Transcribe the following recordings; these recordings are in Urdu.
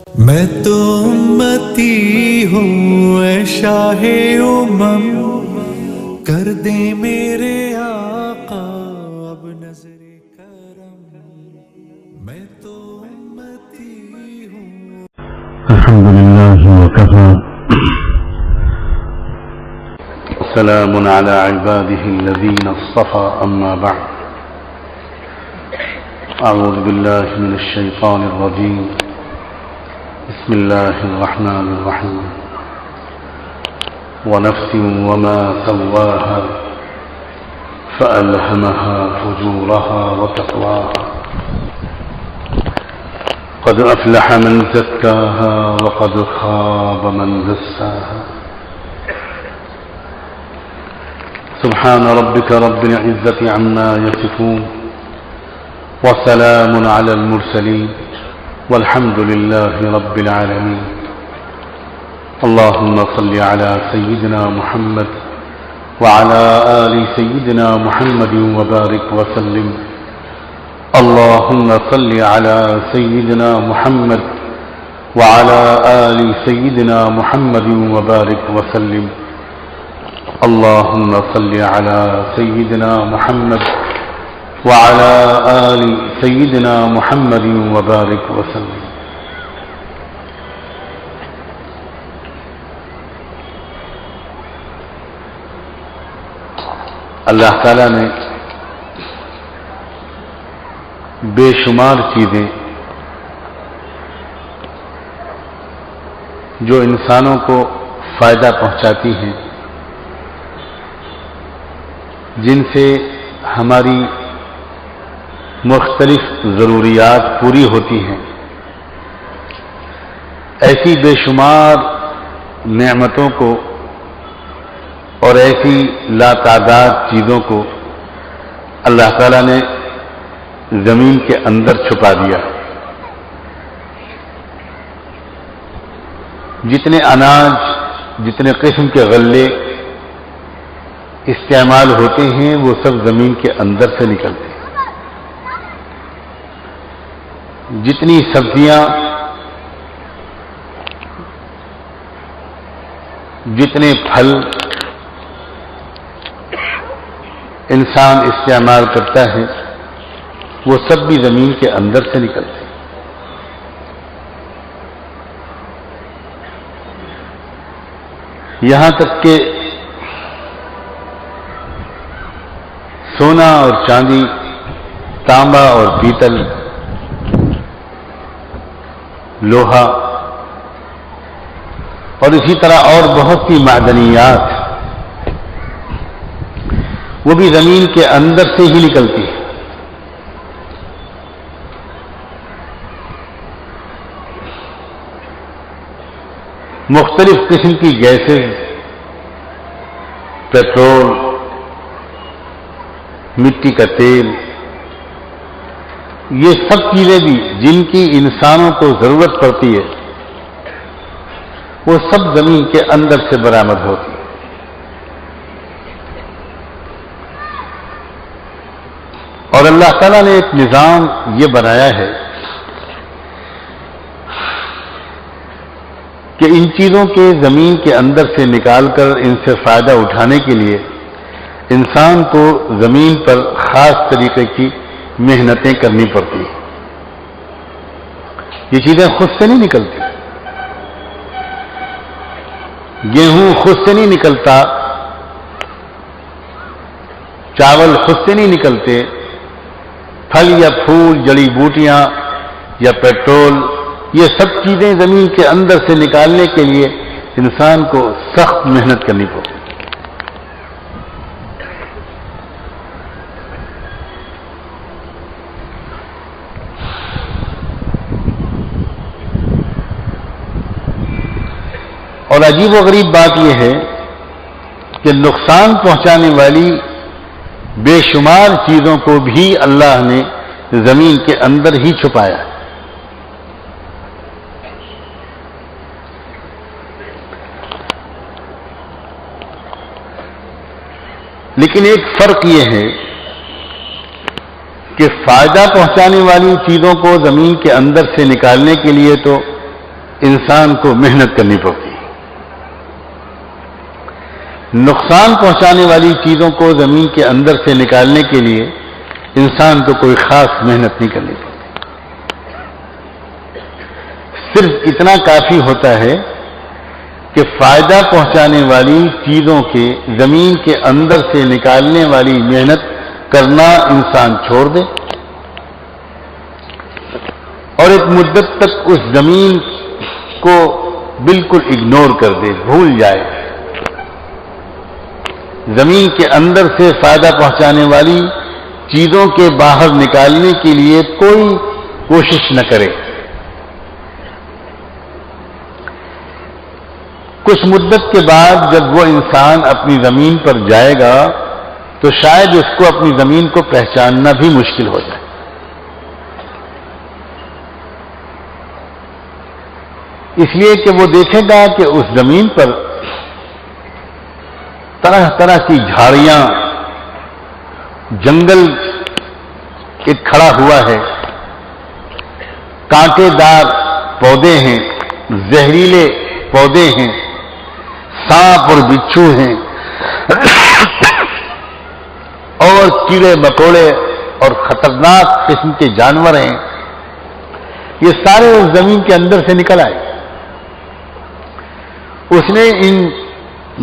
میں تو امتی ہوں اے شاہ امم، کر دے میرے آقا اب نظر کرم، میں تو امتی ہوں۔ الحمد لله وكفى سلام على عباده الذين اصطفى أما بعد أعوذ بالله من الشيطان الرجيم بسم الله الرحمن الرحيم ونفس وما سواها فألهمها فجورها وتقواها قد أفلح من زكاها وقد خاب من دساها سبحان ربك رب العزة عما يصفون وسلام على المرسلين والحمد لله رب العالمين اللهم صل على سيدنا محمد وعلى آل سيدنا محمد وبارك وسلم اللهم صل على سيدنا محمد وعلى آل سيدنا محمد وبارك وسلم اللهم صل على سيدنا محمد وعلى آل سيدنا محمد وبارك وسلم اللہ تعالیٰ نے بے شمار چیزیں جو انسانوں کو فائدہ پہنچاتی ہیں، جن سے ہماری مختلف ضروریات پوری ہوتی ہیں، ایسی بے شمار نعمتوں کو اور ایسی لاتعداد چیزوں کو اللہ تعالیٰ نے زمین کے اندر چھپا دیا۔ جتنے اناج، جتنے قسم کے غلے استعمال ہوتے ہیں وہ سب زمین کے اندر سے نکلتے ہیں۔ جتنی سبزیاں، جتنے پھل انسان استعمال کرتا ہے وہ سب بھی زمین کے اندر سے نکلتے ہیں۔ یہاں تک کہ سونا اور چاندی، تانبا اور پیتل، لوہا اور اسی طرح اور بہت سی معدنیات وہ بھی زمین کے اندر سے ہی نکلتی ہے۔ مختلف قسم کی گیسز، پیٹرول، مٹی کا تیل، یہ سب چیزیں بھی جن کی انسانوں کو ضرورت پڑتی ہے وہ سب زمین کے اندر سے برآمد ہوتی ہے۔ اور اللہ تعالیٰ نے ایک نظام یہ بنایا ہے کہ ان چیزوں کے زمین کے اندر سے نکال کر ان سے فائدہ اٹھانے کے لیے انسان کو زمین پر خاص طریقے کی محنتیں کرنی پڑتی ہیں۔ یہ چیزیں خود سے نہیں نکلتی۔ گیہوں خود سے نہیں نکلتا، چاول خود سے نہیں نکلتے، پھل یا پھول، جڑی بوٹیاں یا پیٹرول، یہ سب چیزیں زمین کے اندر سے نکالنے کے لیے انسان کو سخت محنت کرنی پڑتی ہے۔ اور عجیب و غریب بات یہ ہے کہ نقصان پہنچانے والی بے شمار چیزوں کو بھی اللہ نے زمین کے اندر ہی چھپایا ہے۔ لیکن ایک فرق یہ ہے کہ فائدہ پہنچانے والی چیزوں کو زمین کے اندر سے نکالنے کے لیے تو انسان کو محنت کرنی پڑتی ہے۔ نقصان پہنچانے والی چیزوں کو زمین کے اندر سے نکالنے کے لیے انسان کو کوئی خاص محنت نہیں کرنی پڑتی، صرف اتنا کافی ہوتا ہے کہ فائدہ پہنچانے والی چیزوں کے زمین کے اندر سے نکالنے والی محنت کرنا انسان چھوڑ دے اور ایک مدت تک اس زمین کو بالکل اگنور کر دے، بھول جائے، زمین کے اندر سے فائدہ پہنچانے والی چیزوں کے باہر نکالنے کے لیے کوئی کوشش نہ کرے۔ کچھ مدت کے بعد جب وہ انسان اپنی زمین پر جائے گا تو شاید اس کو اپنی زمین کو پہچاننا بھی مشکل ہو جائے، اس لیے کہ وہ دیکھے گا کہ اس زمین پر طرح طرح کی جھاڑیاں، جنگل ایک کھڑا ہوا ہے، کانٹے دار پودے ہیں، زہریلے پودے ہیں، سانپ اور بچھو ہیں اور کیڑے مکوڑے اور خطرناک قسم کے جانور ہیں، یہ سارے اس زمین کے اندر سے نکل آئے۔ اس نے ان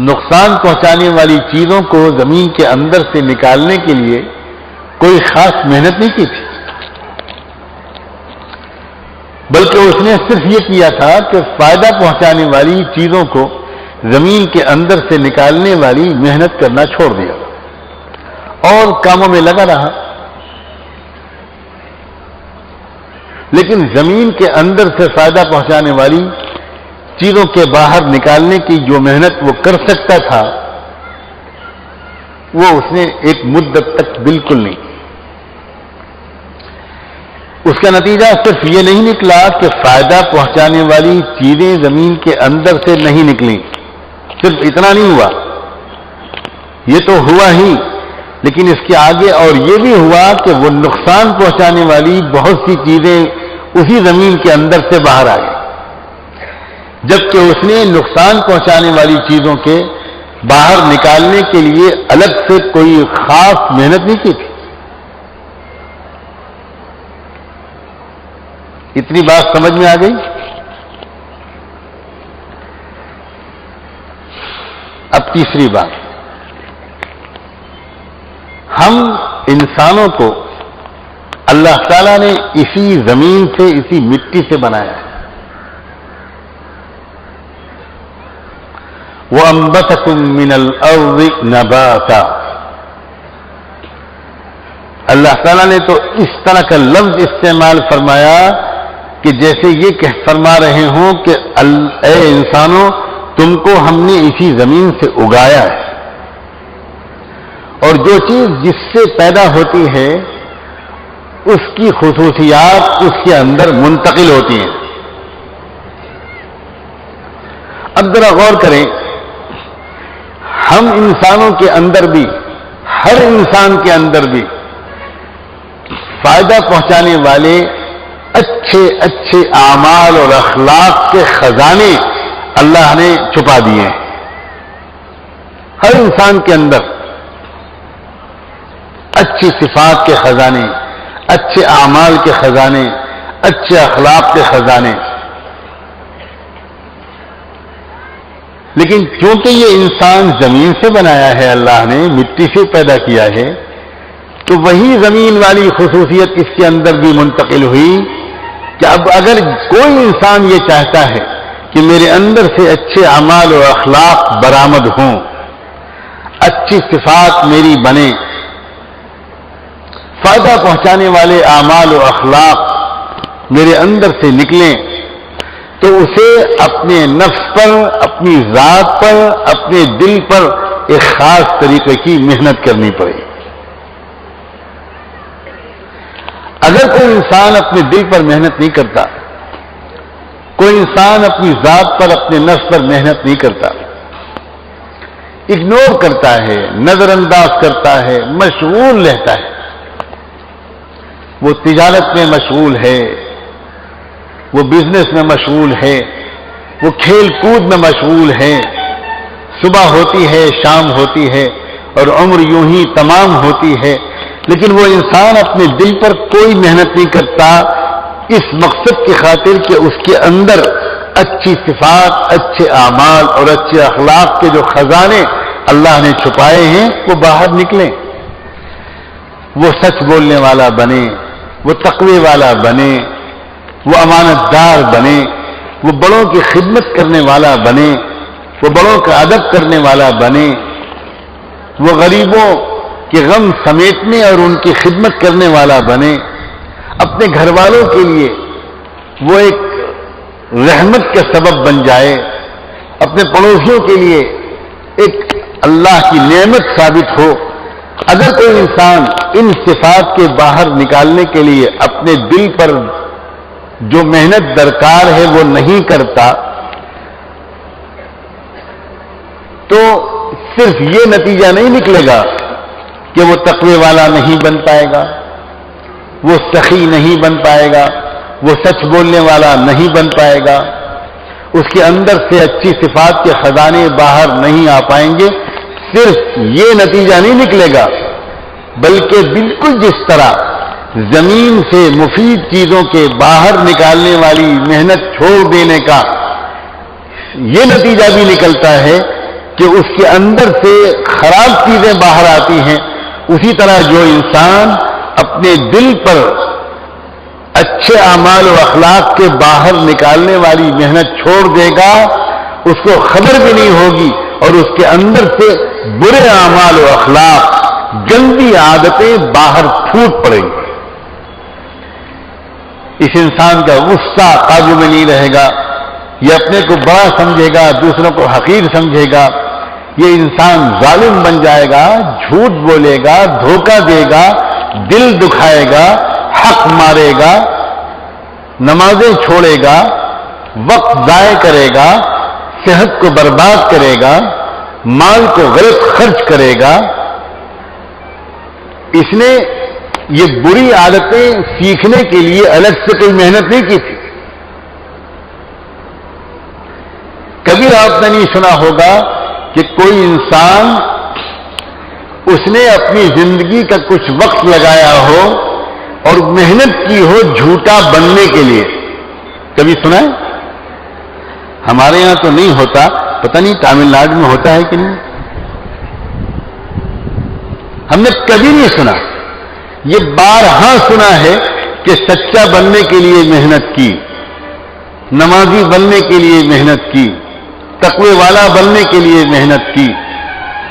نقصان پہنچانے والی چیزوں کو زمین کے اندر سے نکالنے کے لیے کوئی خاص محنت نہیں کی تھی، بلکہ اس نے صرف یہ کیا تھا کہ فائدہ پہنچانے والی چیزوں کو زمین کے اندر سے نکالنے والی محنت کرنا چھوڑ دیا اور کاموں میں لگا رہا۔ لیکن زمین کے اندر سے فائدہ پہنچانے والی چیزوں کے باہر نکالنے کی جو محنت وہ کر سکتا تھا وہ اس نے ایک مدت تک بالکل نہیں کی۔ اس کا نتیجہ صرف یہ نہیں نکلا کہ فائدہ پہنچانے والی چیزیں زمین کے اندر سے نہیں نکلیں، صرف اتنا نہیں ہوا، یہ تو ہوا ہی، لیکن اس کے آگے اور یہ بھی ہوا کہ وہ نقصان پہنچانے والی بہت سی چیزیں اسی زمین کے اندر سے باہر آ گئی، جبکہ اس نے نقصان پہنچانے والی چیزوں کے باہر نکالنے کے لیے الگ سے کوئی خاص محنت نہیں کی تھی۔ اتنی بات سمجھ میں آ گئی؟ اب تیسری بات، ہم انسانوں کو اللہ تعالیٰ نے اسی زمین سے، اسی مٹی سے بنایا ہے۔ وَأَنبَتَكُم مِّنَ الْأَرْضِ نَبَاتًا، اللہ تعالیٰ نے تو اس طرح کا لفظ استعمال فرمایا کہ جیسے یہ فرما رہے ہوں کہ اے انسانوں، تم کو ہم نے اسی زمین سے اگایا ہے، اور جو چیز جس سے پیدا ہوتی ہے اس کی خصوصیات اس کے اندر منتقل ہوتی ہیں۔ اب ذرا غور کریں، ہم انسانوں کے اندر بھی، ہر انسان کے اندر بھی فائدہ پہنچانے والے اچھے اچھے اعمال اور اخلاق کے خزانے اللہ نے چھپا دیے ہیں۔ ہر انسان کے اندر اچھی صفات کے خزانے، اچھے اعمال کے خزانے، اچھے اخلاق کے خزانے، لیکن چونکہ یہ انسان زمین سے بنایا ہے، اللہ نے مٹی سے پیدا کیا ہے، تو وہی زمین والی خصوصیت اس کے اندر بھی منتقل ہوئی کہ اب اگر کوئی انسان یہ چاہتا ہے کہ میرے اندر سے اچھے اعمال و اخلاق برآمد ہوں، اچھی صفات میری بنے، فائدہ پہنچانے والے اعمال و اخلاق میرے اندر سے نکلیں، تو اسے اپنے نفس پر، اپنی ذات پر، اپنے دل پر ایک خاص طریقے کی محنت کرنی پڑے۔ اگر کوئی انسان اپنے دل پر محنت نہیں کرتا، کوئی انسان اپنی ذات پر، اپنے نفس پر محنت نہیں کرتا، اگنور کرتا ہے، نظر انداز کرتا ہے، مشغول رہتا ہے، وہ تجارت میں مشغول ہے، وہ بزنس میں مشغول ہے، وہ کھیل کود میں مشغول ہیں، صبح ہوتی ہے شام ہوتی ہے اور عمر یوں ہی تمام ہوتی ہے، لیکن وہ انسان اپنے دل پر کوئی محنت نہیں کرتا اس مقصد کی خاطر کہ اس کے اندر اچھی صفات، اچھے اعمال اور اچھے اخلاق کے جو خزانے اللہ نے چھپائے ہیں وہ باہر نکلیں، وہ سچ بولنے والا بنے، وہ تقوی والا بنے، وہ امانت دار بنے، وہ بڑوں کی خدمت کرنے والا بنے، وہ بڑوں کا ادب کرنے والا بنے، وہ غریبوں کے غم سمیٹنے اور ان کی خدمت کرنے والا بنے، اپنے گھر والوں کے لیے وہ ایک رحمت کا سبب بن جائے، اپنے پڑوسیوں کے لیے ایک اللہ کی نعمت ثابت ہو۔ اگر کوئی انسان ان صفات کے باہر نکالنے کے لیے اپنے دل پر جو محنت درکار ہے وہ نہیں کرتا تو صرف یہ نتیجہ نہیں نکلے گا کہ وہ تقوی والا نہیں بن پائے گا، وہ سخی نہیں بن پائے گا، وہ سچ بولنے والا نہیں بن پائے گا، اس کے اندر سے اچھی صفات کے خزانے باہر نہیں آ پائیں گے۔ صرف یہ نتیجہ نہیں نکلے گا بلکہ بالکل جس طرح زمین سے مفید چیزوں کے باہر نکالنے والی محنت چھوڑ دینے کا یہ نتیجہ بھی نکلتا ہے کہ اس کے اندر سے خراب چیزیں باہر آتی ہیں، اسی طرح جو انسان اپنے دل پر اچھے اعمال و اخلاق کے باہر نکالنے والی محنت چھوڑ دے گا اس کو خبر بھی نہیں ہوگی اور اس کے اندر سے برے اعمال و اخلاق، گندی عادتیں باہر پھوٹ پڑیں گی۔ اس انسان کا غصہ قابو میں نہیں رہے گا، یہ اپنے کو بڑا سمجھے گا، دوسروں کو حقیر سمجھے گا، یہ انسان ظالم بن جائے گا، جھوٹ بولے گا، دھوکہ دے گا، دل دکھائے گا، حق مارے گا، نمازیں چھوڑے گا، وقت ضائع کرے گا، صحت کو برباد کرے گا، مال کو غلط خرچ کرے گا۔ اس نے یہ بری عادتیں سیکھنے کے لیے الگ سے کوئی محنت نہیں کی تھی۔ کبھی آپ نے نہیں سنا ہوگا کہ کوئی انسان اس نے اپنی زندگی کا کچھ وقت لگایا ہو اور محنت کی ہو جھوٹا بننے کے لیے۔ کبھی سنا ہے؟ ہمارے یہاں تو نہیں ہوتا، پتہ نہیں تامل ناڈو میں ہوتا ہے کہ نہیں، ہم نے کبھی نہیں سنا۔ یہ بارہا سنا ہے کہ سچا بننے کے لیے محنت کی، نمازی بننے کے لیے محنت کی، تقوی والا بننے کے لیے محنت کی،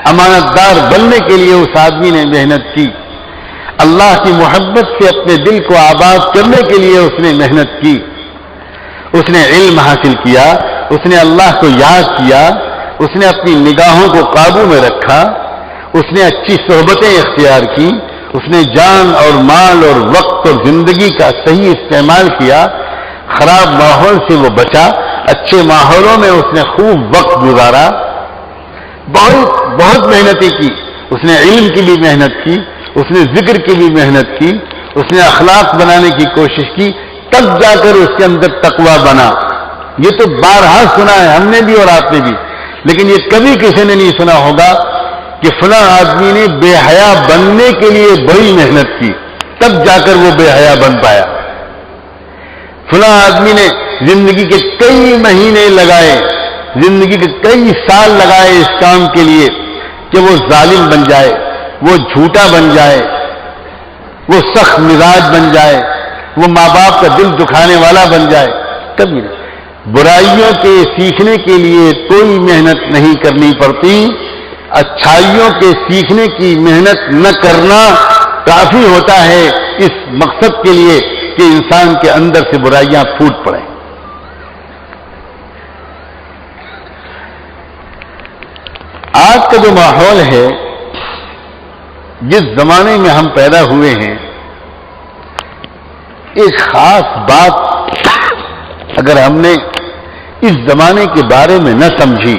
امانت دار بننے کے لیے اس آدمی نے محنت کی، اللہ کی محبت سے اپنے دل کو آباد کرنے کے لیے اس نے محنت کی، اس نے علم حاصل کیا، اس نے اللہ کو یاد کیا، اس نے اپنی نگاہوں کو قابو میں رکھا، اس نے اچھی صحبتیں اختیار کی، اس نے جان اور مال اور وقت اور زندگی کا صحیح استعمال کیا، خراب ماحول سے وہ بچا، اچھے ماحولوں میں اس نے خوب وقت گزارا، بہت محنتیں کی، اس نے علم کی بھی محنت کی، اس نے ذکر کی بھی محنت کی، اس نے اخلاق بنانے کی کوشش کی، تب جا کر اس کے اندر تقویٰ بنا۔ یہ تو بارہا سنا ہے ہم نے بھی اور آپ نے بھی، لیکن یہ کبھی کسی نے نہیں سنا ہوگا کہ فلاں آدمی نے بے حیا بننے کے لیے بڑی محنت کی تب جا کر وہ بے حیا بن پایا، فلاں آدمی نے زندگی کے کئی مہینے لگائے، زندگی کے کئی سال لگائے اس کام کے لیے کہ وہ ظالم بن جائے، وہ جھوٹا بن جائے، وہ سخت مزاج بن جائے، وہ ماں باپ کا دل دکھانے والا بن جائے۔ کبھی نہیں۔ برائیوں کے سیکھنے کے لیے کوئی محنت نہیں کرنی پڑتی، اچھائیوں کے سیکھنے کی محنت نہ کرنا کافی ہوتا ہے اس مقصد کے لیے کہ انسان کے اندر سے برائیاں پھوٹ پڑیں۔ آج کا جو ماحول ہے، جس زمانے میں ہم پیدا ہوئے ہیں، ایک خاص بات اگر ہم نے اس زمانے کے بارے میں نہ سمجھی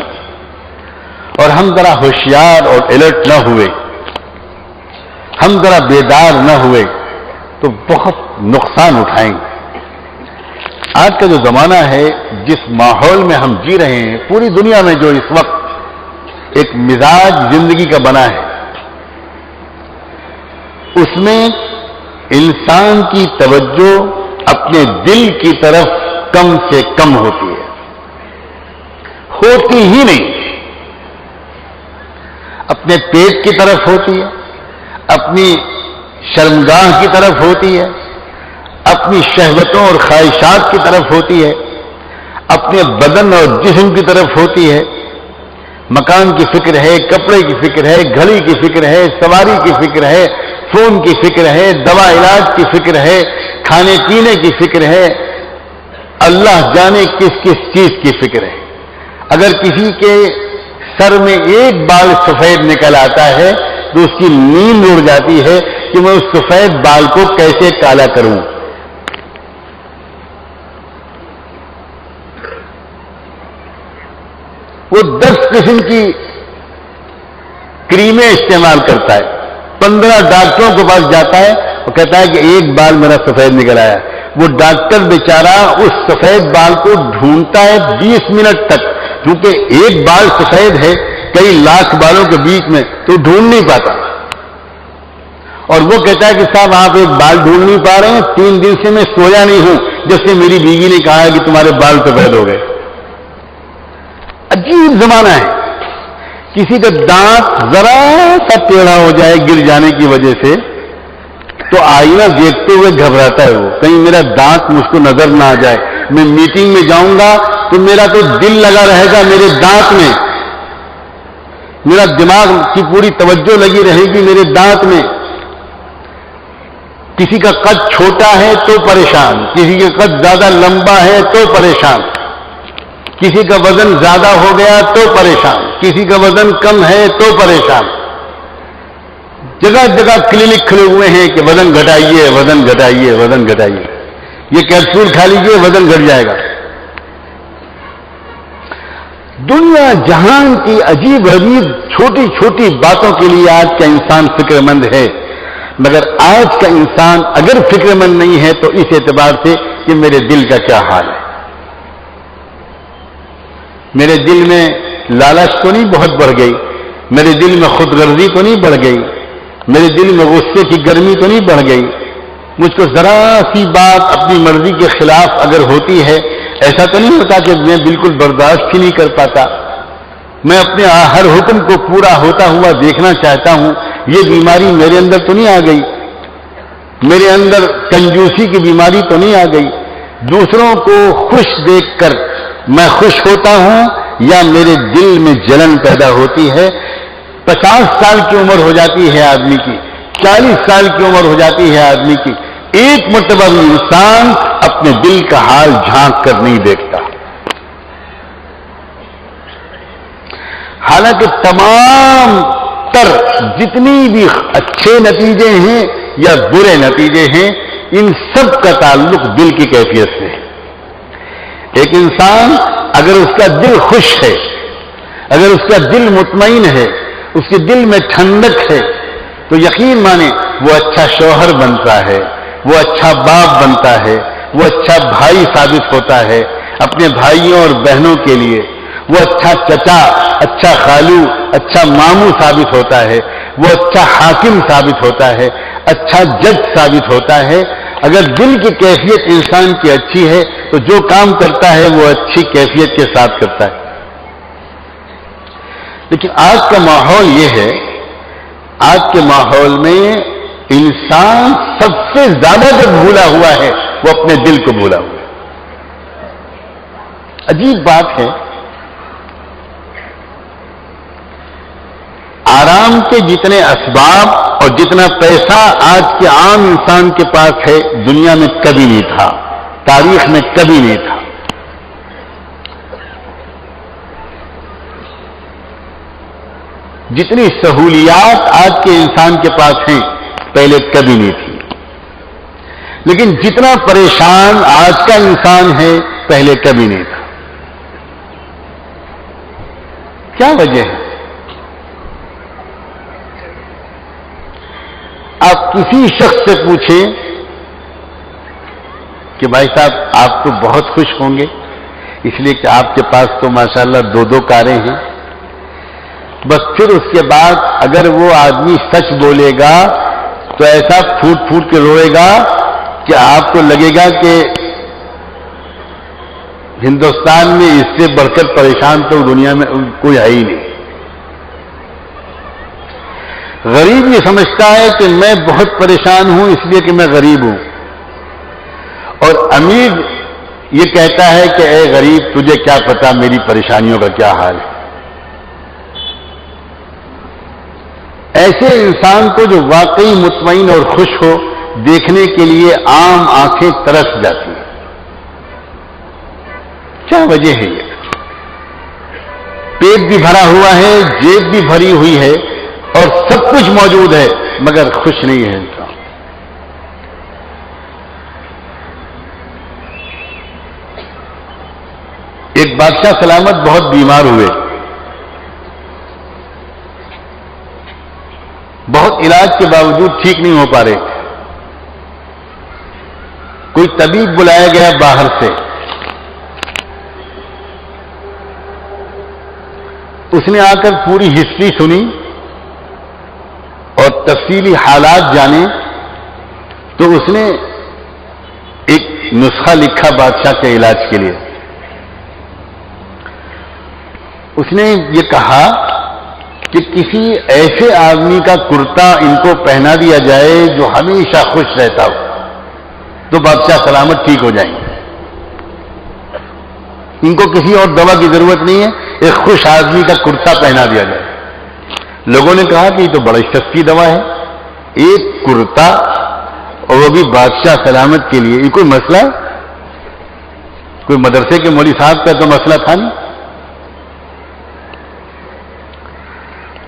اور ہم ذرا ہوشیار اور الرٹ نہ ہوئے، ہم ذرا بیدار نہ ہوئے تو بہت نقصان اٹھائیں گے۔ آج کا جو زمانہ ہے، جس ماحول میں ہم جی رہے ہیں، پوری دنیا میں جو اس وقت ایک مزاج زندگی کا بنا ہے، اس میں انسان کی توجہ اپنے دل کی طرف کم سے کم ہوتی ہے، ہوتی ہی نہیں، اپنے پیٹ کی طرف ہوتی ہے، اپنی شرمگاہ کی طرف ہوتی ہے، اپنی شہوتوں اور خواہشات کی طرف ہوتی ہے، اپنے بدن اور جسم کی طرف ہوتی ہے، مکان کی فکر ہے، کپڑے کی فکر ہے، گھڑی کی فکر ہے، سواری کی فکر ہے، فون کی فکر ہے، دوا علاج کی فکر ہے، کھانے پینے کی فکر ہے، اللہ جانے کس کس چیز کی فکر ہے۔ اگر کسی کے سر میں ایک بال سفید نکل آتا ہے تو اس کی نیند اڑ جاتی ہے کہ میں اس سفید بال کو کیسے کالا کروں۔ وہ 10 قسم کی کریمیں استعمال کرتا ہے، 15 ڈاکٹروں کے پاس جاتا ہے اور کہتا ہے کہ ایک بال میرا سفید نکل آیا۔ وہ ڈاکٹر بیچارہ اس سفید بال کو ڈھونڈتا ہے 20 منٹ تک، کیونکہ ایک بال سفید ہے کئی لاکھ بالوں کے بیچ میں، تو ڈھونڈ نہیں پاتا، اور وہ کہتا ہے کہ صاحب آپ ایک بال ڈھونڈ نہیں پا رہے ہیں، 3 دن سے میں سویا نہیں ہوں جب سے میری بیوی نے کہا ہے کہ تمہارے بال سفید ہو گئے۔ عجیب زمانہ ہے، کسی کا دانت ذرا سا ٹیڑھا ہو جائے گر جانے کی وجہ سے تو آئینہ دیکھتے ہوئے گھبراتا ہے، وہ کہیں میرا دانت مجھ کو نظر نہ آ جائے، میں میٹنگ میں جاؤں گا تو میرا تو دل لگا رہے گا میرے دانت میں، میرا دماغ کی پوری توجہ لگی رہے گی میرے دانت میں۔ کسی کا قد چھوٹا ہے تو پریشان، کسی کا قد زیادہ لمبا ہے تو پریشان، کسی کا وزن زیادہ ہو گیا تو پریشان، کسی کا وزن کم ہے تو پریشان۔ جگہ جگہ کلینک کھلے ہوئے ہیں کہ وزن گھٹائیے، وزن گھٹائیے، وزن گھٹائیے، یہ کیپسول کھا لیجیے وزن گھٹ جائے گا۔ دنیا جہان کی عجیب عجیب چھوٹی چھوٹی باتوں کے لیے آج کا انسان فکر مند ہے، مگر آج کا انسان اگر فکر مند نہیں ہے تو اس اعتبار سے کہ میرے دل کا کیا حال ہے، میرے دل میں لالچ تو نہیں بہت بڑھ گئی، میرے دل میں خود غرضی تو نہیں بڑھ گئی، میرے دل میں غصے کی گرمی تو نہیں بڑھ گئی، مجھ کو ذرا سی بات اپنی مرضی کے خلاف اگر ہوتی ہے ایسا تو نہیں ہوتا کہ میں بالکل برداشت ہی نہیں کر پاتا، میں اپنے ہر حکم کو پورا ہوتا ہوا دیکھنا چاہتا ہوں، یہ بیماری میرے اندر تو نہیں آ گئی، میرے اندر کنجوسی کی بیماری تو نہیں آ گئی، دوسروں کو خوش دیکھ کر میں خوش ہوتا ہوں یا میرے دل میں جلن پیدا ہوتی ہے۔ 50 سال کی عمر ہو جاتی ہے آدمی کی، 40 سال کی عمر ہو جاتی ہے آدمی کی، ایک مرتبہ بھی انسان اپنے دل کا حال جھانک کر نہیں دیکھتا، حالانکہ تمام تر جتنی بھی اچھے نتیجے ہیں یا برے نتیجے ہیں ان سب کا تعلق دل کی کیفیت سے ہے۔ ایک انسان اگر اس کا دل خوش ہے، اگر اس کا دل مطمئن ہے، اس کے دل میں ٹھنڈک ہے تو یقین مانے وہ اچھا شوہر بنتا ہے، وہ اچھا باپ بنتا ہے، وہ اچھا بھائی ثابت ہوتا ہے اپنے بھائیوں اور بہنوں کے لیے، وہ اچھا چچا، اچھا خالو، اچھا ماموں ثابت ہوتا ہے، وہ اچھا حاکم ثابت ہوتا ہے، اچھا جج ثابت ہوتا ہے۔ اگر دل کی کیفیت انسان کی اچھی ہے تو جو کام کرتا ہے وہ اچھی کیفیت کے ساتھ کرتا ہے۔ لیکن آج کا ماحول یہ ہے، آج کے ماحول میں انسان سب سے زیادہ جو بھولا ہوا ہے وہ اپنے دل کو بھولا ہوا ہے۔ عجیب بات ہے، آرام کے جتنے اسباب اور جتنا پیسہ آج کے عام انسان کے پاس ہے دنیا میں کبھی نہیں تھا، تاریخ میں کبھی نہیں تھا۔ جتنی سہولیات آج کے انسان کے پاس ہیں پہلے کبھی نہیں تھی، لیکن جتنا پریشان آج کا انسان ہے پہلے کبھی نہیں تھا۔ کیا وجہ ہے؟ آپ کسی شخص سے پوچھیں کہ بھائی صاحب آپ تو بہت خوش ہوں گے اس لیے کہ آپ کے پاس تو ماشاءاللہ 2 کاریں ہیں. بس پھر اس کے بعد اگر وہ آدمی سچ بولے گا تو ایسا پھوٹ پھوٹ کے روئے گا کہ آپ کو لگے گا کہ ہندوستان میں اس سے بڑھ کر پریشان تو دنیا میں کوئی ہے ہی نہیں. غریب یہ سمجھتا ہے کہ میں بہت پریشان ہوں اس لیے کہ میں غریب ہوں، اور امیر یہ کہتا ہے کہ اے غریب تجھے کیا پتا میری پریشانیوں کا کیا حال ہے. ایسے انسان کو جو واقعی مطمئن اور خوش ہو دیکھنے کے لیے عام آنکھیں ترس جاتی ہیں. کیا وجہ ہے یہ؟ پیٹ بھی بھرا ہوا ہے، جیب بھی بھری ہوئی ہے اور سب کچھ موجود ہے مگر خوش نہیں ہے انسان. ایک بادشاہ سلامت بہت بیمار ہوئے، بہت علاج کے باوجود ٹھیک نہیں ہو پا رہے. کوئی طبیب بلایا گیا باہر سے، اس نے آ کر پوری ہسٹری سنی اور تفصیلی حالات جانے تو اس نے ایک نسخہ لکھا بادشاہ کے علاج کے لیے. اس نے یہ کہا کہ کسی ایسے آدمی کا کرتا ان کو پہنا دیا جائے جو ہمیشہ خوش رہتا ہو تو بادشاہ سلامت ٹھیک ہو جائیں گے. ان کو کسی اور دوا کی ضرورت نہیں ہے، ایک خوش آدمی کا کرتا پہنا دیا جائے. لوگوں نے کہا کہ یہ تو بڑی سستی دوا ہے، ایک کرتا اور وہ بھی بادشاہ سلامت کے لیے. یہ کوئی مسئلہ ہے؟ کوئی مدرسے کے مولوی صاحب کا تو مسئلہ تھا نہیں.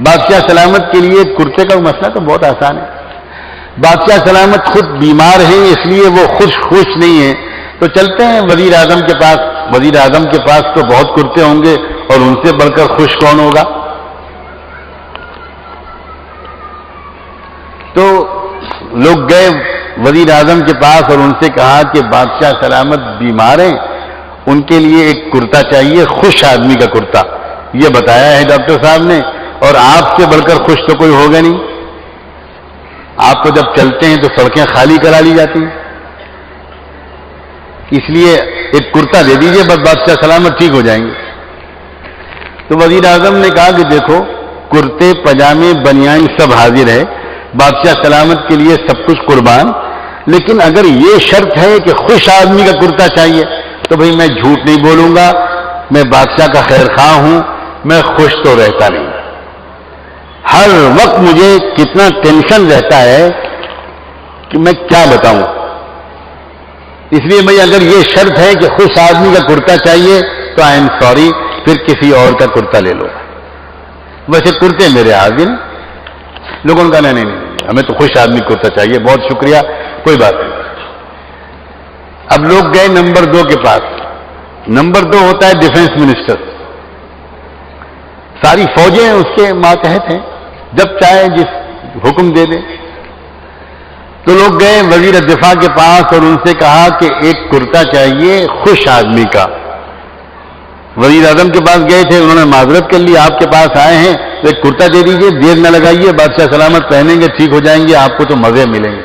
بادشاہ سلامت کے لیے کرتے کا مسئلہ تو بہت آسان ہے. بادشاہ سلامت خود بیمار ہیں اس لیے وہ خوش نہیں ہیں تو چلتے ہیں وزیر اعظم کے پاس. وزیر اعظم کے پاس تو بہت کرتے ہوں گے اور ان سے بڑھ کر خوش کون ہوگا؟ تو لوگ گئے وزیر اعظم کے پاس اور ان سے کہا کہ بادشاہ سلامت بیمار ہیں، ان کے لیے ایک کرتا چاہیے، خوش آدمی کا کرتا. یہ بتایا ہے ڈاکٹر صاحب نے، اور آپ سے بڑھ کر خوش تو کوئی ہوگا نہیں. آپ تو جب چلتے ہیں تو سڑکیں خالی کرا لی جاتی ہیں، اس لیے ایک کرتا دے دیجئے بس بادشاہ سلامت ٹھیک ہو جائیں گے. تو وزیر اعظم نے کہا کہ دیکھو کرتے پجامے بنیان سب حاضر ہے، بادشاہ سلامت کے لیے سب کچھ قربان، لیکن اگر یہ شرط ہے کہ خوش آدمی کا کرتا چاہیے تو بھئی میں جھوٹ نہیں بولوں گا، میں بادشاہ کا خیر خواہ ہوں، میں خوش تو رہتا نہیں. ہر وقت مجھے کتنا ٹینشن رہتا ہے کہ میں کیا بتاؤں. اس لیے میں اگر یہ شرط ہے کہ خوش آدمی کا کرتا چاہیے تو آئی ایم سوری، پھر کسی اور کا کرتا لے لو. ویسے کرتے میرے حاضر. لوگوں نے کہا نہیں ہمیں تو خوش آدمی کرتا چاہیے، بہت شکریہ، کوئی بات نہیں. اب لوگ گئے نمبر 2 کے پاس. نمبر 2 ہوتا ہے ڈیفنس منسٹر. ساری فوجیں اس کے ماتحت ہیں، جب چاہے جس حکم دے دے. تو لوگ گئے وزیر دفاع کے پاس اور ان سے کہا کہ ایک کرتا چاہیے خوش آدمی کا. وزیر اعظم کے پاس گئے تھے، انہوں نے معذرت کر لی، آپ کے پاس آئے ہیں تو ایک کرتا دے دیجئے، دیر نہ لگائیے، بادشاہ سلامت پہنیں گے ٹھیک ہو جائیں گے، آپ کو تو مزے ملیں گے.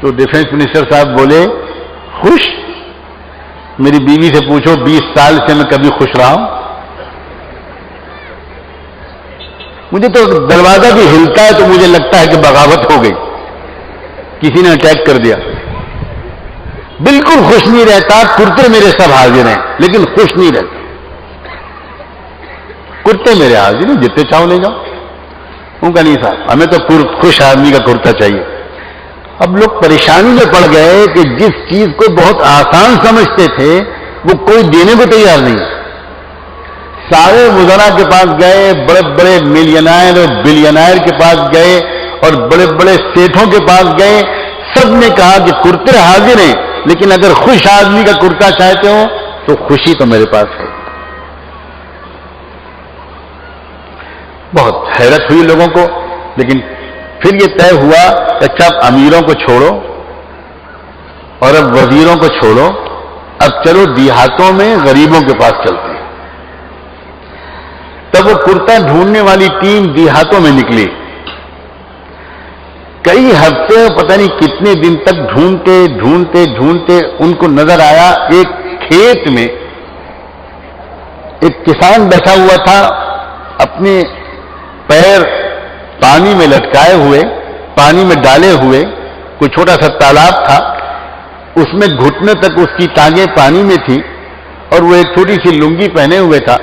تو ڈیفنس منسٹر صاحب بولے خوش؟ میری بیوی سے پوچھو 20 سال سے میں کبھی خوش رہا ہوں؟ مجھے تو دروازہ بھی ہلتا ہے تو مجھے لگتا ہے کہ بغاوت ہو گئی، کسی نے اٹیک کر دیا. بالکل خوش نہیں رہتا. کرتے میرے سب حاضر ہیں لیکن خوش نہیں رہتا. کرتے میرے حاضر ہیں، جتنے چاہو لے جاؤ. ان کا نہیں صاحب، ہمیں تو خوش آدمی کا کرتا چاہیے. اب لوگ پریشانی میں پڑ گئے کہ جس چیز کو بہت آسان سمجھتے تھے وہ کوئی دینے کو تیار نہیں. سارے وزراء کے پاس گئے، بڑے بڑے ملینائر اور بلینائر کے پاس گئے اور بڑے بڑے سیٹھوں کے پاس گئے. سب نے کہا کہ کرتے حاضر ہیں لیکن اگر خوش آدمی کا کرتا چاہتے ہو تو خوشی تو میرے پاس ہے. بہت حیرت ہوئی لوگوں کو، لیکن پھر یہ طے ہوا کہ اچھا امیروں کو چھوڑو، اور اب وزیروں کو چھوڑو، اب چلو دیہاتوں میں غریبوں کے پاس چلتے ہیں۔ تب وہ کرتا ڈھونڈنے والی ٹیم دیہاتوں میں نکلی، کئی ہفتے پتہ نہیں کتنے دن تک ڈھونڈتے ڈھونڈتے ڈھونڈتے ان کو نظر آیا ایک کھیت میں ایک کسان بیٹھا ہوا تھا، اپنے پیر پانی میں لٹکائے ہوئے، پانی میں ڈالے ہوئے، کوئی چھوٹا سا تالاب تھا، اس میں گھٹنے تک اس کی ٹانگیں پانی میں تھی، اور وہ ایک چھوٹی سی لنگی پہنے ہوئے تھا،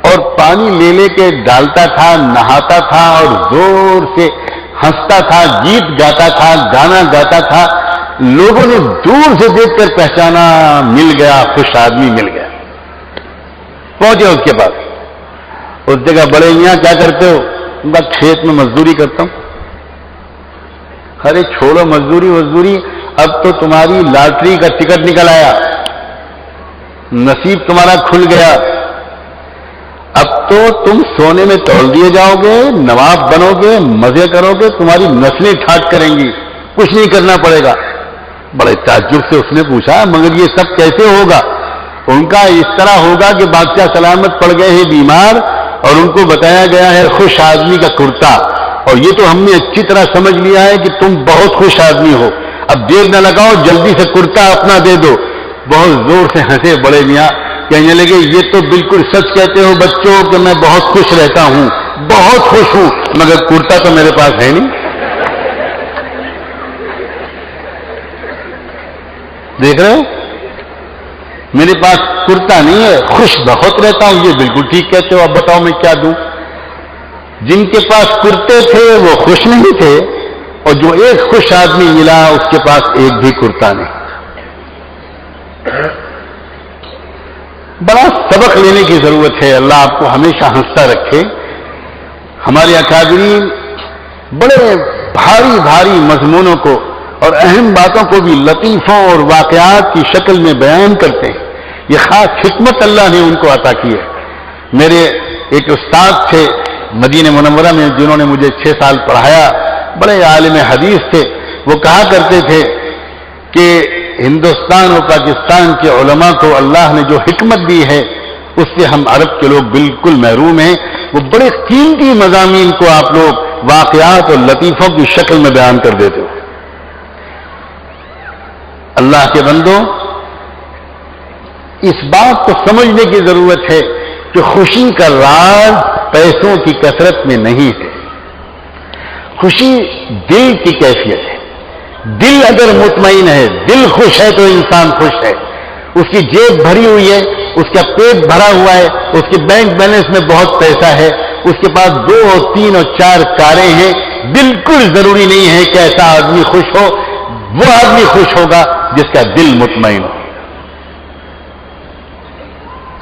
اور پانی لے لے کے ڈالتا تھا، نہاتا تھا، اور زور سے ہنستا تھا، گیت گاتا تھا، گانا گاتا تھا۔ لوگوں نے دور سے دیکھ کر پہچانا، مل گیا، خوش آدمی مل گیا۔ پہنچے اس کے پاس، اس جگہ بڑے میاں کیا کرتے ہو؟ ان کا کھیت میں مزدوری کرتا ہوں۔ ارے چھوڑو مزدوری وزدوری، اب تو تمہاری لاٹری کا ٹکٹ نکل آیا، نصیب تمہارا کھل گیا، اب تو تم سونے میں تول دیے جاؤ گے، نواب بنو گے، مزے کرو گے، تمہاری نسلیں ٹھاٹ کریں گی، کچھ نہیں کرنا پڑے گا۔ بڑے تعجب سے اس نے پوچھا مگر یہ سب کیسے ہوگا؟ ان کا اس طرح ہوگا کہ بادشاہ سلامت پڑ گئے ہیں بیمار، اور ان کو بتایا گیا ہے خوش آدمی کا کرتا، اور یہ تو ہم نے اچھی طرح سمجھ لیا ہے کہ تم بہت خوش آدمی ہو، اب دیر نہ لگاؤ، جلدی سے کرتا اپنا دے دو۔ بہت زور سے ہنسے بڑے میاں، کہنے لگے یہ تو بالکل سچ کہتے ہو بچوں کہ میں بہت خوش رہتا ہوں، بہت خوش ہوں، مگر کرتا تو میرے پاس ہے نہیں۔ دیکھ رہے ہو، میرے پاس کرتا نہیں ہے، خوش بہت رہتا ہوں، یہ بالکل ٹھیک کہتے ہو، اب بتاؤ میں کیا دوں؟ جن کے پاس کرتے تھے وہ خوش نہیں تھے، اور جو ایک خوش آدمی ملا اس کے پاس ایک بھی کرتا نہیں۔ بڑا سبق لینے کی ضرورت ہے، اللہ آپ کو ہمیشہ ہنستا رکھے۔ ہمارے اکابرین بڑے بھاری بھاری مضمونوں کو اور اہم باتوں کو بھی لطیفوں اور واقعات کی شکل میں بیان کرتے ہیں، یہ خاص حکمت اللہ نے ان کو عطا کی ہے۔ میرے ایک استاد تھے مدینہ منورہ میں جنہوں نے مجھے 6 سال پڑھایا، بڑے عالم حدیث تھے، وہ کہا کرتے تھے کہ ہندوستان اور پاکستان کے علماء کو اللہ نے جو حکمت دی ہے اس سے ہم عرب کے لوگ بالکل محروم ہیں۔ وہ بڑے قیمتی مضامین کو آپ لوگ واقعات اور لطیفوں کی شکل میں بیان کر دیتے ہو۔ اللہ کے بندوں، اس بات کو سمجھنے کی ضرورت ہے کہ خوشی کا راز پیسوں کی کثرت میں نہیں ہے، خوشی دل کی کیفیت ہے۔ دل اگر مطمئن ہے، دل خوش ہے تو انسان خوش ہے، اس کی جیب بھری ہوئی ہے، اس کا پیٹ بھرا ہوا ہے، اس کے بینک بیلنس میں بہت پیسہ ہے، اس کے پاس 2 اور 3 اور 4 کاریں ہیں، بالکل ضروری نہیں ہے کہ ایسا آدمی خوش ہو، وہ آدمی خوش ہوگا جس کا دل مطمئن ہو۔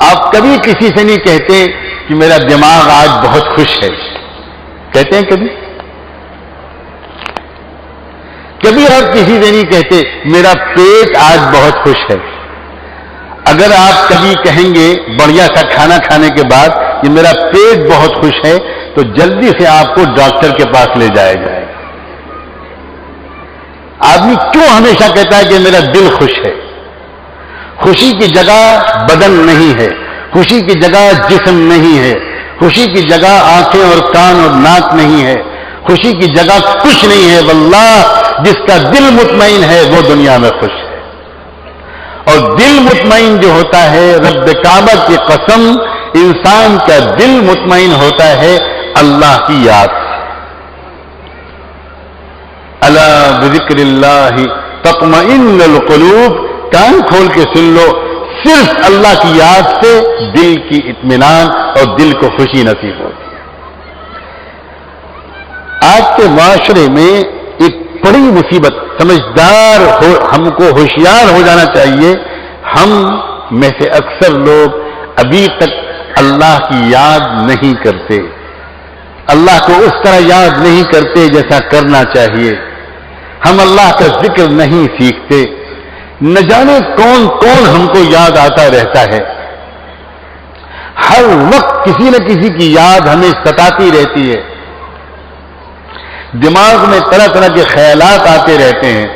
آپ کبھی کسی سے نہیں کہتے کہ میرا دماغ آج بہت خوش ہے، کہتے ہیں کبھی؟ کبھی آپ کسی سے نہیں کہتے میرا پیٹ آج بہت خوش ہے۔ اگر آپ کبھی کہیں گے بڑھیا سا کھانا کھانے کے بعد کہ میرا پیٹ بہت خوش ہے، تو جلدی سے آپ کو ڈاکٹر کے پاس لے جایا جائے گا۔ آدمی کیوں ہمیشہ کہتا ہے کہ میرا دل خوش ہے؟ خوشی کی جگہ بدن نہیں ہے، خوشی کی جگہ جسم نہیں ہے، خوشی کی جگہ آنکھیں اور کان اور ناک نہیں ہے، خوشی کی جگہ کچھ نہیں ہے۔ واللہ جس کا دل مطمئن ہے وہ دنیا میں خوش ہے، اور دل مطمئن جو ہوتا ہے، رب کعبہ کی قسم، انسان کا دل مطمئن ہوتا ہے اللہ کی یاد سے۔ الا بذکر اللہ تطمئن القلوب، کان کھول کے سن لو، صرف اللہ کی یاد سے دل کی اطمینان اور دل کو خوشی نصیب ہوتی ہے۔ آج کے معاشرے میں ایک بڑی مصیبت، سمجھدار ہو، ہم کو ہوشیار ہو جانا چاہیے، ہم میں سے اکثر لوگ ابھی تک اللہ کی یاد نہیں کرتے، اللہ کو اس طرح یاد نہیں کرتے جیسا کرنا چاہیے، ہم اللہ کا ذکر نہیں سیکھتے، نہ جانے کون کون ہم کو یاد آتا رہتا ہے، ہر وقت کسی نہ کسی کی یاد ہمیں ستاتی رہتی ہے، دماغ میں طرح طرح کے خیالات آتے رہتے ہیں،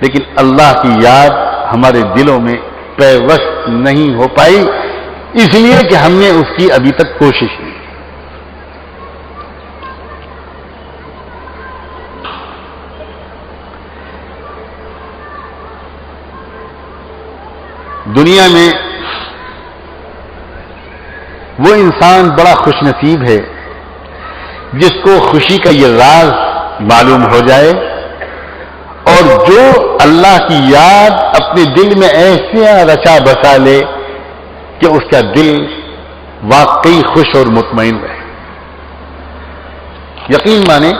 لیکن اللہ کی یاد ہمارے دلوں میں پیوست نہیں ہو پائی، اس لیے کہ ہم نے اس کی ابھی تک کوشش کی۔ دنیا میں وہ انسان بڑا خوش نصیب ہے جس کو خوشی کا یہ راز معلوم ہو جائے، اور جو اللہ کی یاد اپنے دل میں ایسے رچا بسا لے کہ اس کا دل واقعی خوش اور مطمئن رہے۔ یقین مانے،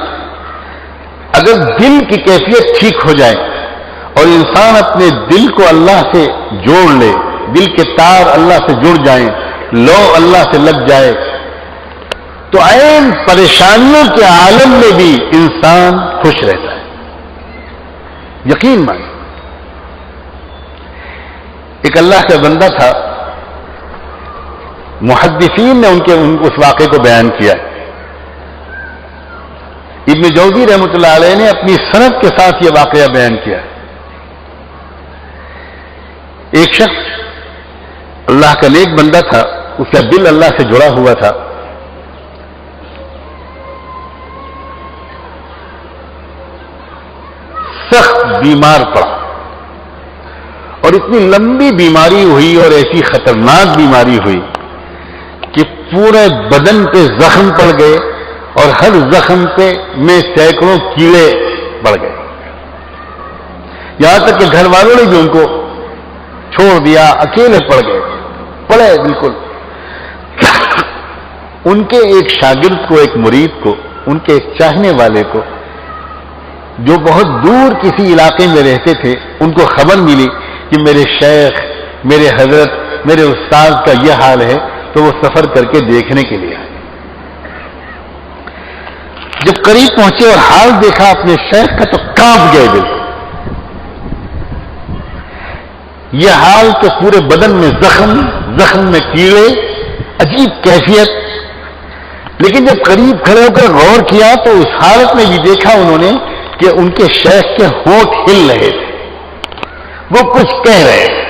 اگر دل کی کیفیت ٹھیک ہو جائے اور انسان اپنے دل کو اللہ سے جوڑ لے، دل کے تار اللہ سے جڑ جائیں، لو اللہ سے لگ جائے، تو عین پریشانیوں کے عالم میں بھی انسان خوش رہتا ہے۔ یقین مانے، ایک اللہ کا بندہ تھا، محدثین نے اس واقعے کو بیان کیا ہے۔ ابن جوزی رحمۃ اللہ علیہ نے اپنی سند کے ساتھ یہ واقعہ بیان کیا ہے۔ ایک شخص اللہ کا نیک بندہ تھا، اس کا دل اللہ سے جڑا ہوا تھا، سخت بیمار پڑا، اور اتنی لمبی بیماری ہوئی اور ایسی خطرناک بیماری ہوئی کہ پورے بدن پہ زخم پڑ گئے، اور ہر زخم پہ میں سینکڑوں کیڑے پڑ گئے، یہاں تک کہ گھر والوں نے بھی ان کو چھوڑ دیا، اکیلے پڑ گئے، پڑے بالکل۔ ان کے ایک شاگرد کو، ایک مرید کو، ان کے ایک چاہنے والے کو، جو بہت دور کسی علاقے میں رہتے تھے، ان کو خبر ملی کہ میرے شیخ، میرے حضرت، میرے استاد کا یہ حال ہے، تو وہ سفر کر کے دیکھنے کے لیے آئے۔ جب قریب پہنچے اور حال دیکھا اپنے شیخ کا تو کانپ گئے بالکل۔ یہ حال کہ پورے بدن میں زخم میں کیڑے، عجیب کیفیت، لیکن جب قریب کھڑے ہو کر غور کیا تو اس حالت میں بھی دیکھا انہوں نے کہ ان کے شیخ کے ہونٹ ہل رہے تھے، وہ کچھ کہہ رہے تھے۔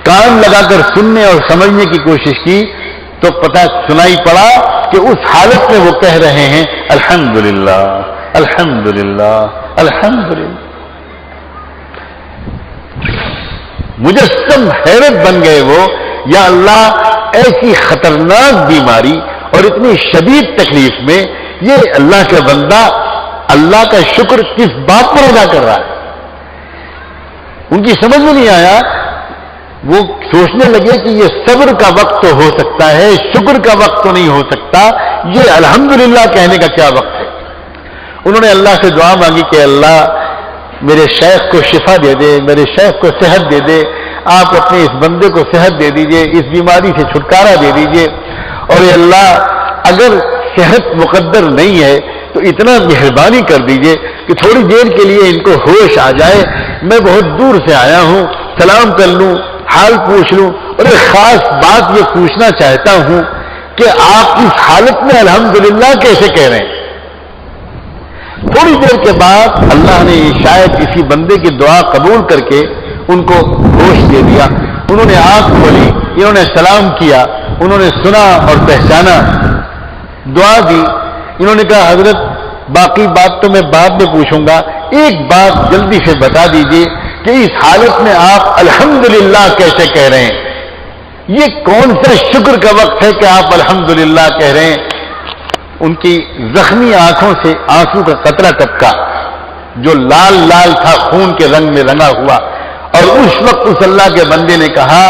کان لگا کر سننے اور سمجھنے کی کوشش کی تو پتہ سنائی پڑا کہ اس حالت میں وہ کہہ رہے ہیں الحمدللہ الحمدللہ الحمدللہ۔ مجسم حیرت بن گئے وہ، یا اللہ، ایسی خطرناک بیماری اور اتنی شدید تکلیف میں یہ اللہ کا بندہ اللہ کا شکر کس بات پر ادا کر رہا ہے؟ ان کی سمجھ میں نہیں آیا۔ وہ سوچنے لگے کہ یہ صبر کا وقت تو ہو سکتا ہے، شکر کا وقت تو نہیں ہو سکتا، یہ الحمدللہ کہنے کا کیا وقت ہے؟ انہوں نے اللہ سے دعا مانگی کہ اللہ میرے شیخ کو شفا دے دے، میرے شیخ کو صحت دے دے، آپ اپنے اس بندے کو صحت دے دیجئے، اس بیماری سے چھٹکارا دے دیجئے، اور اے اللہ اگر صحت مقدر نہیں ہے تو اتنا مہربانی کر دیجئے کہ تھوڑی دیر کے لیے ان کو ہوش آ جائے، میں بہت دور سے آیا ہوں، سلام کر لوں، حال پوچھ لوں، اور ایک خاص بات یہ پوچھنا چاہتا ہوں کہ آپ اس حالت میں الحمدللہ کیسے کہہ رہے ہیں؟ تھوڑی دیر کے بعد اللہ نے شاید کسی بندے کی دعا قبول کر کے ان کو ہوش دے دیا۔ انہوں نے آنکھ کھولی، انہوں نے سلام کیا، انہوں نے سنا اور پہچانا، دعا دی۔ انہوں نے کہا حضرت باقی بات تو میں بعد میں پوچھوں گا، ایک بات جلدی سے بتا دیجئے کہ اس حالت میں آپ الحمدللہ کیسے کہہ رہے ہیں؟ یہ کون سا شکر کا وقت ہے کہ آپ الحمدللہ کہہ رہے ہیں؟ ان کی زخمی آنکھوں سے آنسو کا قطرہ ٹپکا جو لال لال تھا، خون کے رنگ میں رنگا ہوا، اور اس وقت اس اللہ کے بندے نے کہا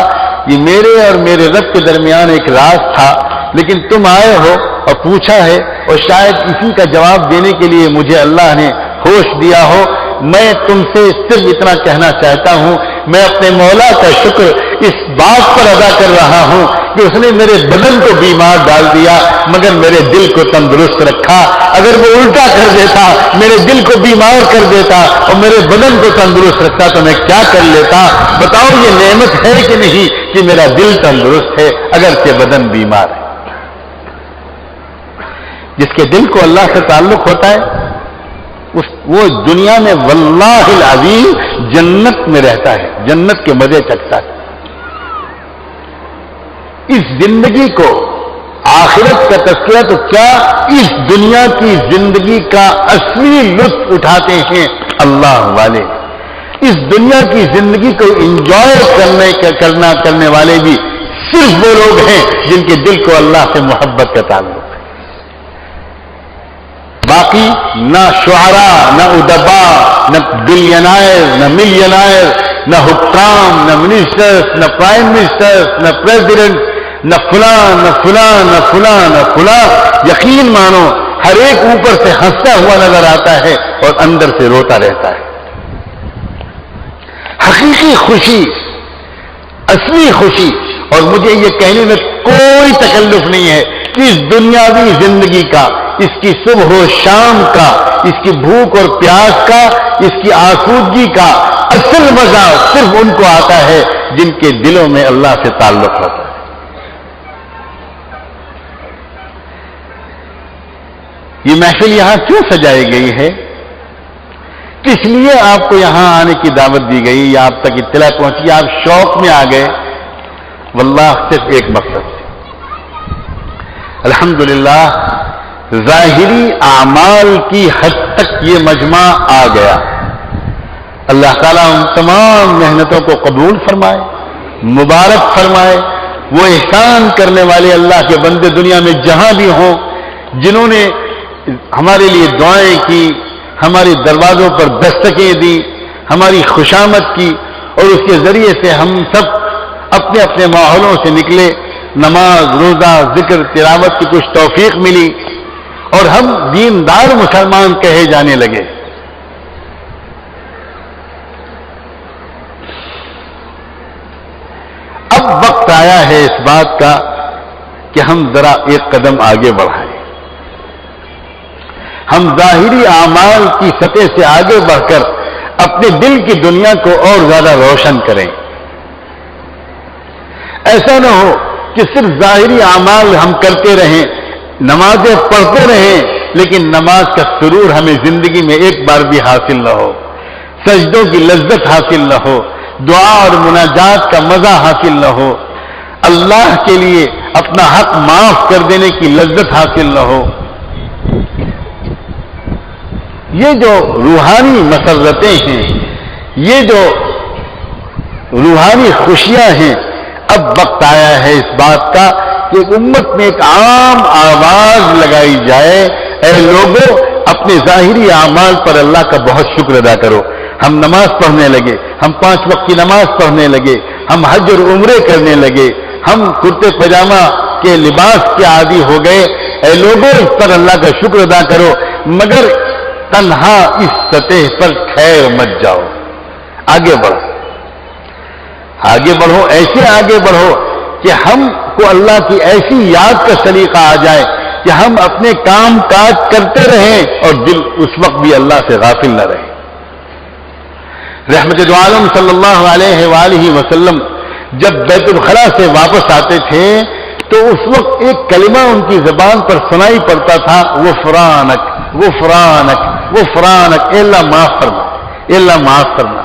یہ میرے اور میرے رب کے درمیان ایک راز تھا، لیکن تم آئے ہو اور پوچھا ہے، اور شاید اسی کا جواب دینے کے لیے مجھے اللہ نے ہوش دیا ہو۔ میں تم سے صرف اتنا کہنا چاہتا ہوں، میں اپنے مولا کا شکر اس بات پر ادا کر رہا ہوں کہ اس نے میرے بدن کو بیمار ڈال دیا مگر میرے دل کو تندرست رکھا۔ اگر وہ الٹا کر دیتا، میرے دل کو بیمار کر دیتا اور میرے بدن کو تندرست رکھتا تو میں کیا کر لیتا؟ بتاؤ یہ نعمت ہے کہ نہیں کہ میرا دل تندرست ہے اگرچہ بدن بیمار ہے؟ جس کے دل کو اللہ سے تعلق ہوتا ہے وہ دنیا میں واللہ العظیم جنت میں رہتا ہے، جنت کے مزے چکھتا ہے۔ اس زندگی کو آخرت کا تذکرہ تو کیا، اس دنیا کی زندگی کا اصلی لطف اٹھاتے ہیں اللہ والے۔ اس دنیا کی زندگی کو انجوائے کرنے والے بھی صرف وہ لوگ ہیں جن کے دل کو اللہ سے محبت کا تعلق ہے۔ باقی نہ شعراء، نہ ادباء، نہ بلینائر، نہ ملینائر، نہ حکام، نہ منسٹرز، نہ پرائم منسٹرز، نہ پریزیڈنٹ، نہ فلاں نہ فلاں نہ فلاں نہ فلاں، یقین مانو ہر ایک اوپر سے ہنستا ہوا نظر آتا ہے اور اندر سے روتا رہتا ہے۔ حقیقی خوشی، اصلی خوشی، اور مجھے یہ کہنے میں کوئی تکلف نہیں ہے کہ اس دنیاوی زندگی کا، اس کی صبح و شام کا، اس کی بھوک اور پیاس کا، اس کی آسودگی کا اصل مزہ صرف ان کو آتا ہے جن کے دلوں میں اللہ سے تعلق ہوتا ہے۔ یہ محفل یہاں کیوں سجائی گئی ہے، کس لیے آپ کو یہاں آنے کی دعوت دی گئی یا آپ تک اطلاع پہنچی، آپ شوق میں آ گئے؟ واللہ صرف ایک مقصد ہے۔ الحمدللہ ظاہری اعمال کی حد تک یہ مجمع آ گیا۔ اللہ تعالیٰ ان تمام محنتوں کو قبول فرمائے، مبارک فرمائے۔ وہ احسان کرنے والے اللہ کے بندے دنیا میں جہاں بھی ہوں، جنہوں نے ہمارے لیے دعائیں کی، ہمارے دروازوں پر دستکیں دی، ہماری خوشامد کی، اور اس کے ذریعے سے ہم سب اپنے اپنے ماحولوں سے نکلے، نماز، روزہ، ذکر، تلاوت کی کچھ توفیق ملی اور ہم دیندار مسلمان کہے جانے لگے۔ اب وقت آیا ہے اس بات کا کہ ہم ذرا ایک قدم آگے بڑھائیں، ہم ظاہری اعمال کی سطح سے آگے بڑھ کر اپنے دل کی دنیا کو اور زیادہ روشن کریں۔ ایسا نہ ہو کہ صرف ظاہری اعمال ہم کرتے رہیں، نمازیں پڑھتے رہیں، لیکن نماز کا سرور ہمیں زندگی میں ایک بار بھی حاصل نہ ہو، سجدوں کی لذت حاصل نہ ہو، دعا اور مناجات کا مزہ حاصل نہ ہو، اللہ کے لیے اپنا حق معاف کر دینے کی لذت حاصل نہ ہو۔ یہ جو روحانی مسرتیں ہیں، یہ جو روحانی خوشیاں ہیں، اب وقت آیا ہے اس بات کا کہ امت میں ایک عام آواز لگائی جائے، اے لوگوں اپنے ظاہری اعمال پر اللہ کا بہت شکر ادا کرو۔ ہم نماز پڑھنے لگے، ہم 5 وقت کی نماز پڑھنے لگے، ہم حج اور عمرے کرنے لگے، ہم کرتے پاجامہ کے لباس کے عادی ہو گئے۔ اے لوگوں اس پر اللہ کا شکر ادا کرو، مگر تنہا اس سطح پر خیر مت جاؤ، آگے بڑھو، آگے بڑھو، ایسے آگے بڑھو کہ ہم کو اللہ کی ایسی یاد کا سلیقہ آ جائے کہ ہم اپنے کام کاج کرتے رہیں اور دل اس وقت بھی اللہ سے غافل نہ رہے۔ رحمت دو عالم صلی اللہ علیہ وآلہ وسلم جب بیت الخلاء سے واپس آتے تھے تو اس وقت ایک کلمہ ان کی زبان پر سنائی پڑتا تھا، غفرانک غفرانک غفرانک، اے اللہ معاف فرما، اے اللہ معاف فرما۔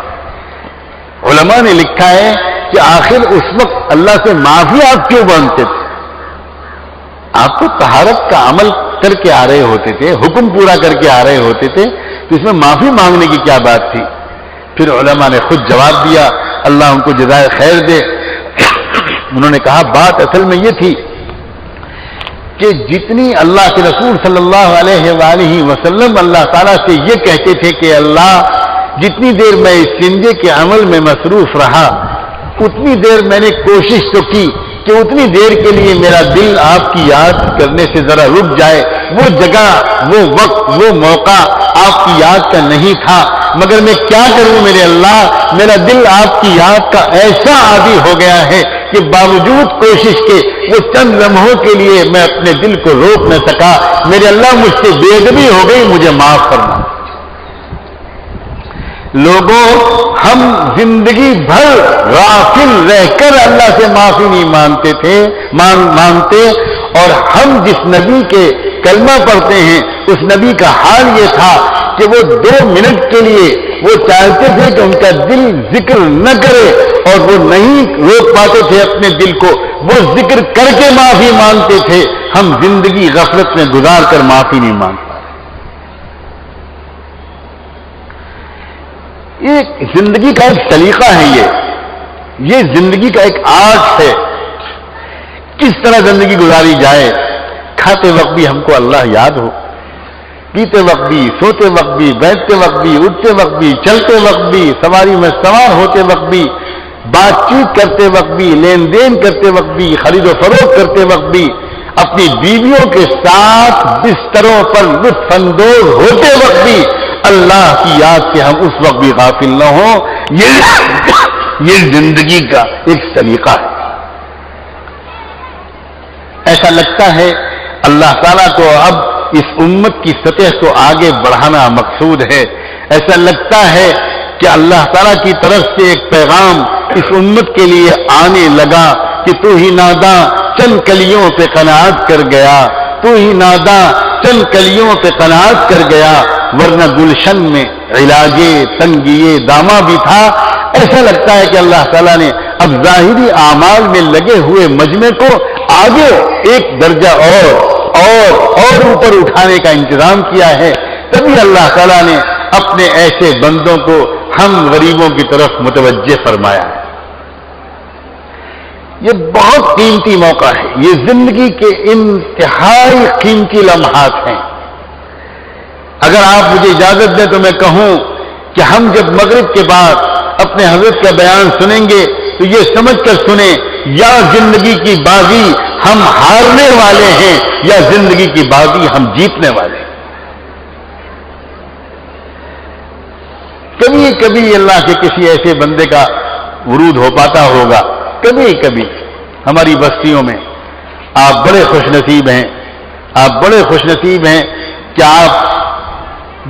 علماء نے لکھا ہے کہ آخر اس وقت اللہ سے معافی آپ کیوں مانگتے تھے؟ آپ تو طہارت کا عمل کر کے آ رہے ہوتے تھے، حکم پورا کر کے آ رہے ہوتے تھے، تو اس میں معافی مانگنے کی کیا بات تھی؟ پھر علماء نے خود جواب دیا، اللہ ان کو جزائے خیر دے۔ انہوں نے کہا بات اصل میں یہ تھی کہ جتنی اللہ کے رسول صلی اللہ علیہ وآلہ وسلم اللہ تعالیٰ سے یہ کہتے تھے کہ اللہ جتنی دیر میں اس زندگی کے عمل میں مصروف رہا، اتنی دیر میں نے کوشش تو کی کہ اتنی دیر کے لیے میرا دل آپ کی یاد کرنے سے ذرا رک جائے۔ وہ جگہ، وہ وقت، وہ موقع آپ کی یاد کا نہیں تھا، مگر میں کیا کروں میرے اللہ، میرا دل آپ کی یاد کا ایسا عادی ہو گیا ہے کہ باوجود کوشش کے وہ چند لمحوں کے لیے میں اپنے دل کو روک نہ سکا۔ میرے اللہ مجھ سے بے ادبی ہو گئی، مجھے معاف کرنا۔ لوگوں، ہم زندگی بھر غافل رہ کر اللہ سے معافی نہیں مانگتے، اور ہم جس نبی کے کلمہ پڑھتے ہیں اس نبی کا حال یہ تھا کہ کہ وہ 2 منٹ کے لیے وہ چاہتے تھے کہ ان کا دل ذکر نہ کرے، اور وہ نہیں روک پاتے تھے اپنے دل کو، وہ ذکر کر کے معافی مانگتے تھے۔ ہم زندگی غفلت میں گزار کر معافی نہیں مانگ پاتے۔ یہ زندگی کا ایک سلیقہ ہے، یہ زندگی کا ایک آرٹ ہے، کس طرح زندگی گزاری جائے۔ کھاتے وقت بھی ہم کو اللہ یاد ہو، پیتے وقت بھی، سوتے وقت بھی، بیٹھتے وقت بھی، اٹھتے وقت بھی، چلتے وقت بھی، سواری میں سوار ہوتے وقت بھی، بات چیت کرتے وقت بھی، لین دین کرتے وقت بھی، خرید و فروخت کرتے وقت بھی، اپنی بیویوں کے ساتھ بستروں پر لطف اندوز ہوتے وقت بھی اللہ کی یاد سے ہم اس وقت بھی غافل نہ ہوں۔ یہ زندگی کا ایک سلیقہ ہے۔ ایسا لگتا ہے اللہ تعالیٰ کو اب اس امت کی سطح کو آگے بڑھانا مقصود ہے۔ ایسا لگتا ہے کہ اللہ تعالیٰ کی طرف سے ایک پیغام اس امت کے لیے آنے لگا کہ تو ہی ناداں چند کلیوں پہ قناعت کر گیا، تو ہی ناداں چند کلیوں پہ قناعت کر گیا، ورنہ گلشن میں علاج تنگیے داما بھی تھا۔ ایسا لگتا ہے کہ اللہ تعالیٰ نے اب ظاہری اعمال میں لگے ہوئے مجمع کو آگے ایک درجہ اور اوپر اٹھانے کا انتظام کیا ہے۔ تبھی اللہ تعالیٰ نے اپنے ایسے بندوں کو ہم غریبوں کی طرف متوجہ فرمایا ہے۔ یہ بہت قیمتی موقع ہے، یہ زندگی کے انتہائی قیمتی لمحات ہیں۔ اگر آپ مجھے اجازت دیں تو میں کہوں کہ ہم جب مغرب کے بعد اپنے حضرت کا بیان سنیں گے تو یہ سمجھ کر سنیں، یا زندگی کی بازی ہم ہارنے والے ہیں یا زندگی کی بازی ہم جیتنے والے ہیں۔ کبھی کبھی اللہ کے کسی ایسے بندے کا ورود ہو پاتا ہوگا، کبھی کبھی ہماری بستیوں میں۔ آپ بڑے خوش نصیب ہیں، آپ بڑے خوش نصیب ہیں کہ آپ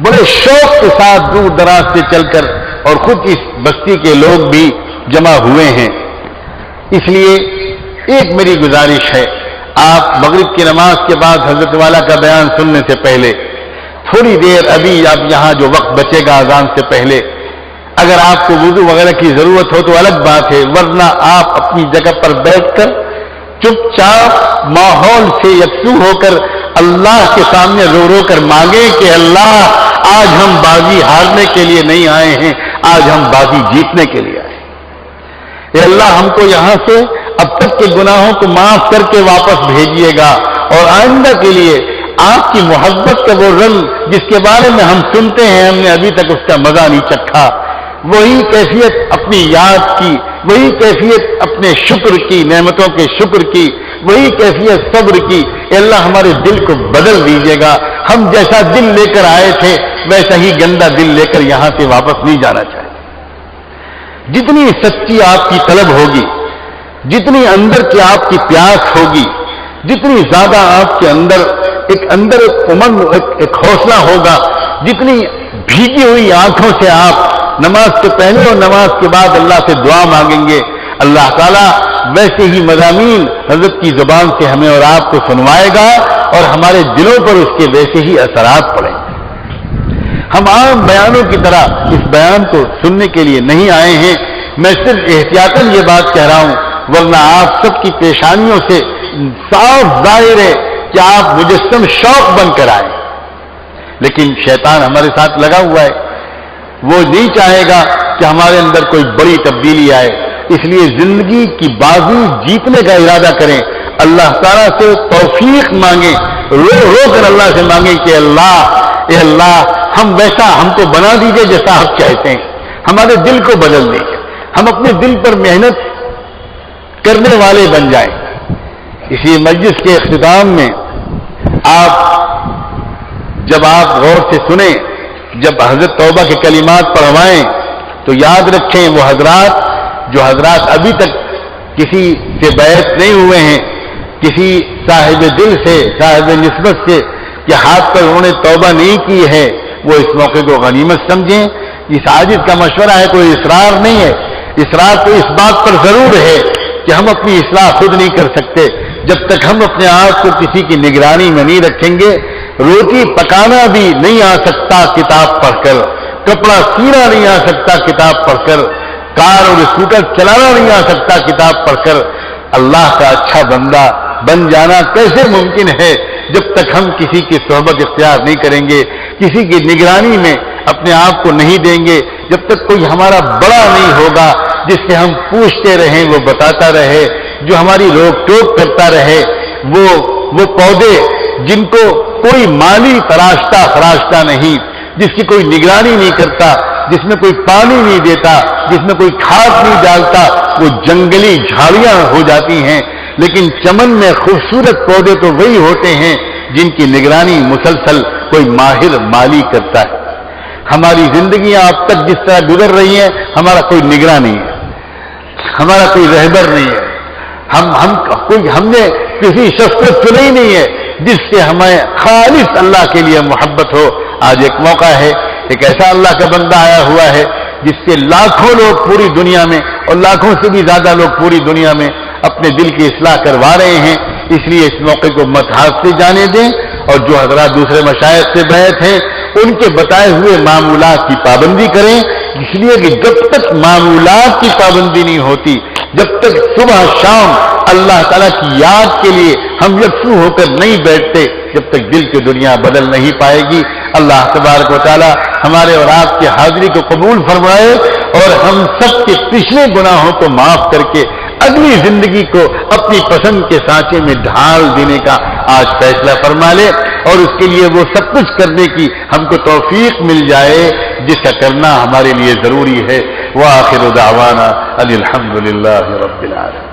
بڑے شوق کے ساتھ دور دراز سے چل کر اور خود اس بستی کے لوگ بھی جمع ہوئے ہیں۔ اس لیے ایک میری گزارش ہے، آپ مغرب کی نماز کے بعد حضرت والا کا بیان سننے سے پہلے تھوڑی دیر ابھی آپ یہاں جو وقت بچے گا اذان سے پہلے، اگر آپ کو وضو وغیرہ کی ضرورت ہو تو الگ بات ہے، ورنہ آپ اپنی جگہ پر بیٹھ کر چپ چاپ ماحول سے یکسو ہو کر اللہ کے سامنے رو رو کر مانگیں کہ اللہ آج ہم بازی ہارنے کے لیے نہیں آئے ہیں، آج ہم بازی جیتنے کے لیے آئے ہیں۔ اے اللہ ہم کو یہاں سے اب تک کے گناہوں کو معاف کر کے واپس بھیجیے گا، اور آئندہ کے لیے آپ کی محبت کا وہ رنگ جس کے بارے میں ہم سنتے ہیں ہم نے ابھی تک اس کا مزہ نہیں چکھا، وہی کیفیت اپنی یاد کی، وہی کیفیت اپنے شکر کی، نعمتوں کے شکر کی، وہی کیفیت صبر کی۔ اے اللہ ہمارے دل کو بدل دیجیے گا، ہم جیسا دل لے کر آئے تھے ویسا ہی گندا دل لے کر یہاں سے واپس نہیں جانا چاہیے۔ جتنی سچی آپ کی طلب ہوگی، جتنی اندر کی آپ کی پیاس ہوگی، جتنی زیادہ آپ کے اندر ایک امنگ ایک حوصلہ ہوگا، جتنی بھیگی ہوئی آنکھوں سے آپ نماز سے پہلے اور نماز کے بعد اللہ سے دعا مانگیں گے، اللہ تعالیٰ ویسے ہی مضامین حضرت کی زبان سے ہمیں اور آپ کو سنوائے گا، اور ہمارے دلوں پر اس کے ویسے ہی اثرات پڑیں گے۔ ہم عام بیانوں کی طرح اس بیان کو سننے کے لیے نہیں آئے ہیں، میں صرف احتیاطاً یہ بات کہہ رہا ہوں، ورنہ آپ سب کی پیشانیوں سے صاف ظاہر ہے کہ آپ مجسم شوق بن کر آئے، لیکن شیطان ہمارے ساتھ لگا ہوا ہے، وہ نہیں چاہے گا کہ ہمارے اندر کوئی بڑی تبدیلی آئے۔ اس لیے زندگی کی بازی جیتنے کا ارادہ کریں، اللہ تعالیٰ سے توفیق مانگیں، رو رو کر اللہ سے مانگیں کہ اے اللہ ہم ویسا ہم کو بنا دیجئے جیسا آپ چاہتے ہیں، ہمارے دل کو بدل دیجئے، ہم اپنے دل پر محنت کرنے والے بن جائیں۔ اسی مجلس کے اختتام میں جب آپ غور سے سنیں، جب حضرت توبہ کے کلمات پڑھوائیں تو یاد رکھیں وہ حضرات جو حضرات ابھی تک کسی سے بیعت نہیں ہوئے ہیں، کسی صاحب دل سے، صاحب نسبت سے کہ ہاتھ پر انہوں نے توبہ نہیں کی ہے، وہ اس موقع کو غنیمت سمجھیں۔ اس عاجز کا مشورہ ہے، کوئی اصرار نہیں ہے، اصرار تو اس بات پر ضرور ہے کہ ہم اپنی اصلاح خود نہیں کر سکتے، جب تک ہم اپنے آپ کو کسی کی نگرانی میں نہیں رکھیں گے، روٹی پکانا بھی نہیں آ سکتا کتاب پڑھ کر، کپڑا سینا نہیں آ سکتا کتاب پڑھ کر، کار اور اسکوٹر چلانا نہیں آ سکتا کتاب پڑھ کر، اللہ کا اچھا بندہ بن جانا کیسے ممکن ہے جب تک ہم کسی کی صحبت اختیار نہیں کریں گے، کسی کی نگرانی میں اپنے آپ کو نہیں دیں گے، جب تک کوئی ہمارا بڑا نہیں ہوگا جس سے ہم پوچھتے رہیں وہ بتاتا رہے، جو ہماری روک ٹوک کرتا رہے، وہ پودے جن کو کوئی مالی خراشتا نہیں، جس کی کوئی نگرانی نہیں کرتا، جس میں کوئی پانی نہیں دیتا، جس میں کوئی کھاد نہیں ڈالتا، وہ جنگلی جھاڑیاں ہو جاتی ہیں۔ لیکن چمن میں خوبصورت پودے تو وہی ہوتے ہیں جن کی نگرانی مسلسل کوئی ماہر مالی کرتا ہے۔ ہماری زندگیاں اب تک جس طرح گزر رہی ہیں، ہمارا کوئی نگراں نہیں ہے، ہمارا کوئی رہبر نہیں ہے، ہم نے کسی شخص کو چنا ہی نہیں ہے جس سے ہمیں خالص اللہ کے لیے محبت ہو۔ آج ایک موقع ہے، ایک ایسا اللہ کا بندہ آیا ہوا ہے جس سے لاکھوں لوگ پوری دنیا میں اور لاکھوں سے بھی زیادہ لوگ پوری دنیا میں اپنے دل کی اصلاح کروا رہے ہیں۔ اس لیے اس موقع کو مت ہاتھ سے جانے دیں، اور جو حضرات دوسرے مشائخ سے بیعت ہیں ان کے بتائے ہوئے معمولات کی پابندی کریں، اس لیے کہ جب تک معمولات کی پابندی نہیں ہوتی، جب تک صبح شام اللہ تعالیٰ کی یاد کے لیے ہم یکسو ہو کر نہیں بیٹھتے، جب تک دل کی دنیا بدل نہیں پائے گی۔ اللہ تبارک و تعالیٰ ہمارے اور آپ کی حاضری کو قبول فرمائے، اور ہم سب کے پچھلے گناہوں کو معاف کر کے اگلی زندگی کو اپنی پسند کے سانچے میں ڈھال دینے کا آج فیصلہ فرما لے، اور اس کے لیے وہ سب کچھ کرنے کی ہم کو توفیق مل جائے جس کا کرنا ہمارے لیے ضروری ہے۔ وآخر دعوانا ان الحمد للہ رب العالمین۔